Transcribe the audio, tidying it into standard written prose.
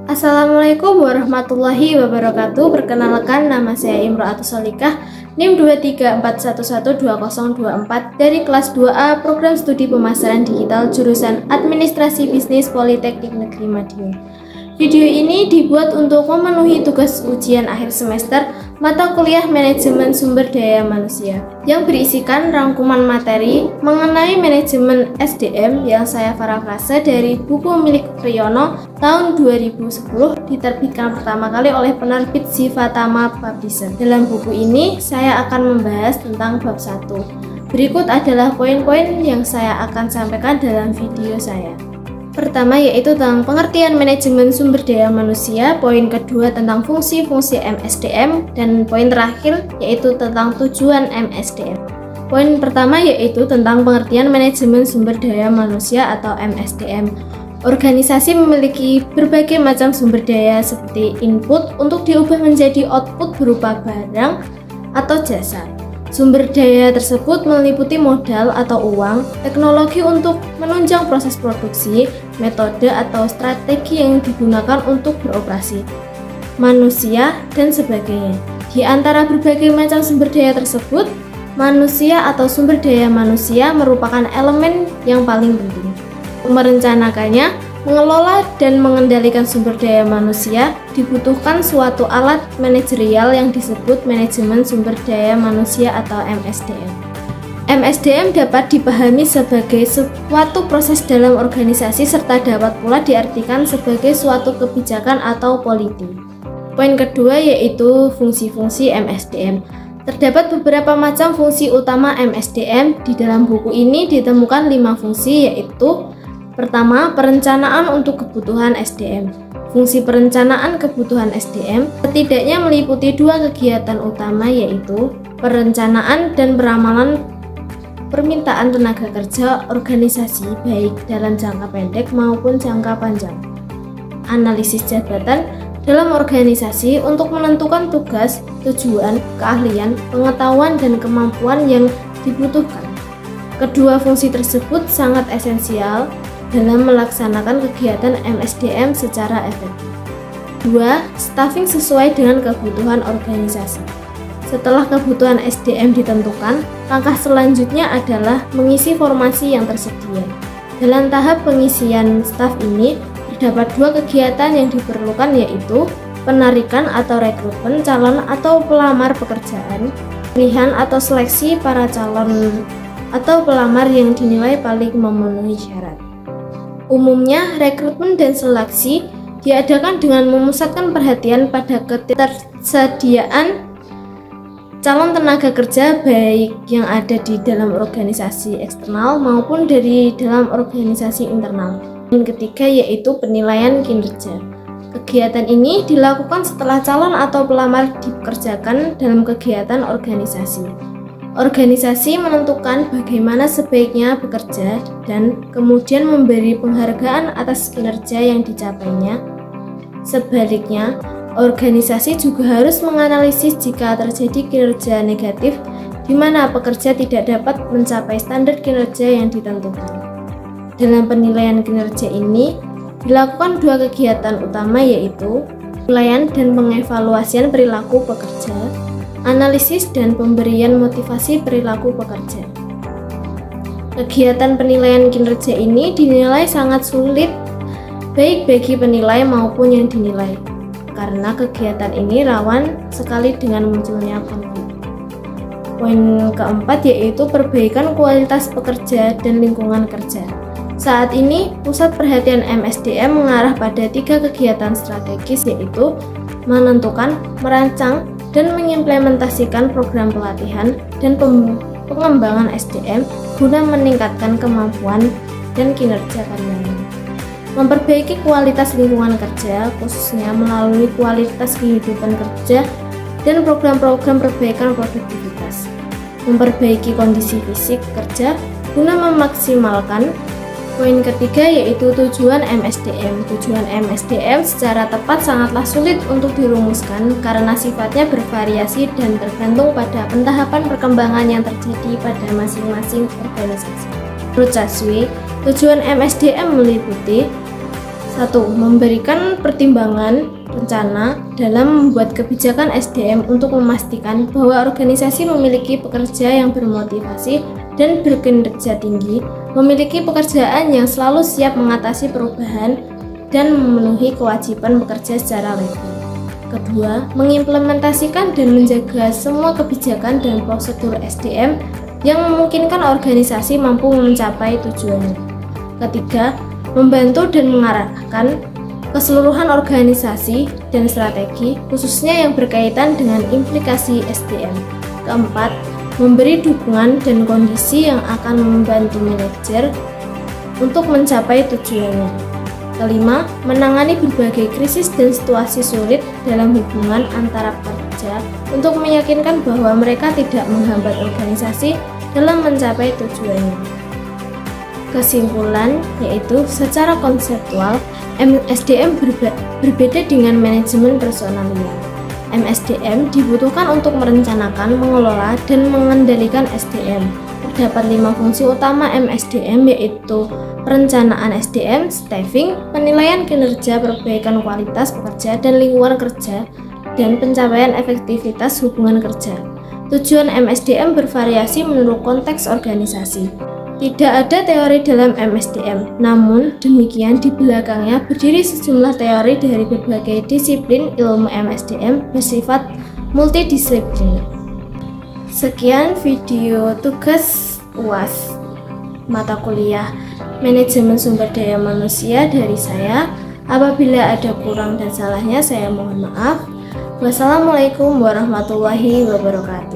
Assalamualaikum warahmatullahi wabarakatuh. Perkenalkan, nama saya Imro'atus Solikah, NIM 234112024 dari kelas 2A Program Studi Pemasaran Digital jurusan Administrasi Bisnis Politeknik Negeri Madiun. Video ini dibuat untuk memenuhi tugas ujian akhir semester mata kuliah Manajemen Sumber Daya Manusia yang berisikan rangkuman materi mengenai manajemen SDM yang saya parafrase dari buku milik Priyono tahun 2010, diterbitkan pertama kali oleh penerbit Sifatama Publisher. Dalam buku ini saya akan membahas tentang bab 1. Berikut adalah poin-poin yang saya akan sampaikan dalam video saya. Pertama yaitu tentang pengertian manajemen sumber daya manusia, poin kedua tentang fungsi-fungsi MSDM, dan poin terakhir yaitu tentang tujuan MSDM. Poin pertama yaitu tentang pengertian manajemen sumber daya manusia atau MSDM. Organisasi memiliki berbagai macam sumber daya seperti input untuk diubah menjadi output berupa barang atau jasa. Sumber daya tersebut meliputi modal atau uang, teknologi untuk menunjang proses produksi, metode atau strategi yang digunakan untuk beroperasi, manusia, dan sebagainya. Di antara berbagai macam sumber daya tersebut, manusia atau sumber daya manusia merupakan elemen yang paling penting. Merencanakannya, mengelola dan mengendalikan sumber daya manusia dibutuhkan suatu alat manajerial yang disebut manajemen sumber daya manusia atau MSDM. MSDM dapat dipahami sebagai suatu proses dalam organisasi serta dapat pula diartikan sebagai suatu kebijakan atau politik. Poin kedua yaitu fungsi-fungsi MSDM. Terdapat beberapa macam fungsi utama MSDM. Di dalam buku ini ditemukan 5 fungsi yaitu: pertama, perencanaan untuk kebutuhan SDM. Fungsi perencanaan kebutuhan SDM setidaknya meliputi 2 kegiatan utama yaitu perencanaan dan peramalan permintaan tenaga kerja organisasi baik dalam jangka pendek maupun jangka panjang. Analisis jabatan dalam organisasi untuk menentukan tugas, tujuan, keahlian, pengetahuan, dan kemampuan yang dibutuhkan. Kedua fungsi tersebut sangat esensial dalam melaksanakan kegiatan MSDM secara efektif. 2. Staffing sesuai dengan kebutuhan organisasi. Setelah kebutuhan SDM ditentukan, langkah selanjutnya adalah mengisi formasi yang tersedia. Dalam tahap pengisian staf ini, terdapat 2 kegiatan yang diperlukan yaitu penarikan atau rekrutmen calon atau pelamar pekerjaan, pilihan atau seleksi para calon atau pelamar yang dinilai paling memenuhi syarat. Umumnya, rekrutmen dan seleksi diadakan dengan memusatkan perhatian pada ketersediaan calon tenaga kerja baik yang ada di dalam organisasi eksternal maupun dari dalam organisasi internal. Yang ketiga yaitu penilaian kinerja. Kegiatan ini dilakukan setelah calon atau pelamar dipekerjakan dalam kegiatan organisasi. Organisasi menentukan bagaimana sebaiknya bekerja dan kemudian memberi penghargaan atas kinerja yang dicapainya. Sebaliknya, organisasi juga harus menganalisis jika terjadi kinerja negatif di mana pekerja tidak dapat mencapai standar kinerja yang ditentukan. Dalam penilaian kinerja ini, dilakukan 2 kegiatan utama yaitu penilaian dan pengevaluasian perilaku pekerja, analisis dan pemberian motivasi perilaku pekerja. Kegiatan penilaian kinerja ini dinilai sangat sulit baik bagi penilai maupun yang dinilai, karena kegiatan ini rawan sekali dengan munculnya konflik. Poin keempat yaitu perbaikan kualitas pekerja dan lingkungan kerja. Saat ini, pusat perhatian MSDM mengarah pada 3 kegiatan strategis yaitu menentukan, merancang, dan mengimplementasikan program pelatihan dan pengembangan SDM guna meningkatkan kemampuan dan kinerja karyawan. Memperbaiki kualitas lingkungan kerja, khususnya melalui kualitas kehidupan kerja dan program-program perbaikan produktivitas. Memperbaiki kondisi fisik kerja guna memaksimalkan. Poin ketiga yaitu tujuan MSDM. Tujuan MSDM secara tepat sangatlah sulit untuk dirumuskan karena sifatnya bervariasi dan tergantung pada pentahapan perkembangan yang terjadi pada masing-masing organisasi. Menurut Chaswi, tujuan MSDM meliputi 1. Memberikan pertimbangan rencana dalam membuat kebijakan SDM untuk memastikan bahwa organisasi memiliki pekerja yang bermotivasi dan berkinerja tinggi, memiliki pekerjaan yang selalu siap mengatasi perubahan, dan memenuhi kewajiban bekerja secara legal. Kedua, mengimplementasikan dan menjaga semua kebijakan dan prosedur SDM yang memungkinkan organisasi mampu mencapai tujuannya. Ketiga, membantu dan mengarahkan keseluruhan organisasi dan strategi, khususnya yang berkaitan dengan implikasi SDM. Keempat, memberi dukungan dan kondisi yang akan membantu manajer untuk mencapai tujuannya. Kelima, menangani berbagai krisis dan situasi sulit dalam hubungan antara pekerja untuk meyakinkan bahwa mereka tidak menghambat organisasi dalam mencapai tujuannya. Kesimpulan yaitu secara konseptual, MSDM berbeda dengan manajemen personalia. MSDM dibutuhkan untuk merencanakan, mengelola, dan mengendalikan SDM. Terdapat 5 fungsi utama MSDM yaitu perencanaan SDM, staffing, penilaian kinerja, perbaikan kualitas pekerja dan lingkungan kerja, dan pencapaian efektivitas hubungan kerja. Tujuan MSDM bervariasi menurut konteks organisasi. Tidak ada teori dalam MSDM, namun demikian di belakangnya berdiri sejumlah teori dari berbagai disiplin ilmu MSDM bersifat multidisipliner. Sekian video tugas UAS mata kuliah Manajemen Sumber Daya Manusia dari saya. Apabila ada kurang dan salahnya saya mohon maaf. Wassalamualaikum warahmatullahi wabarakatuh.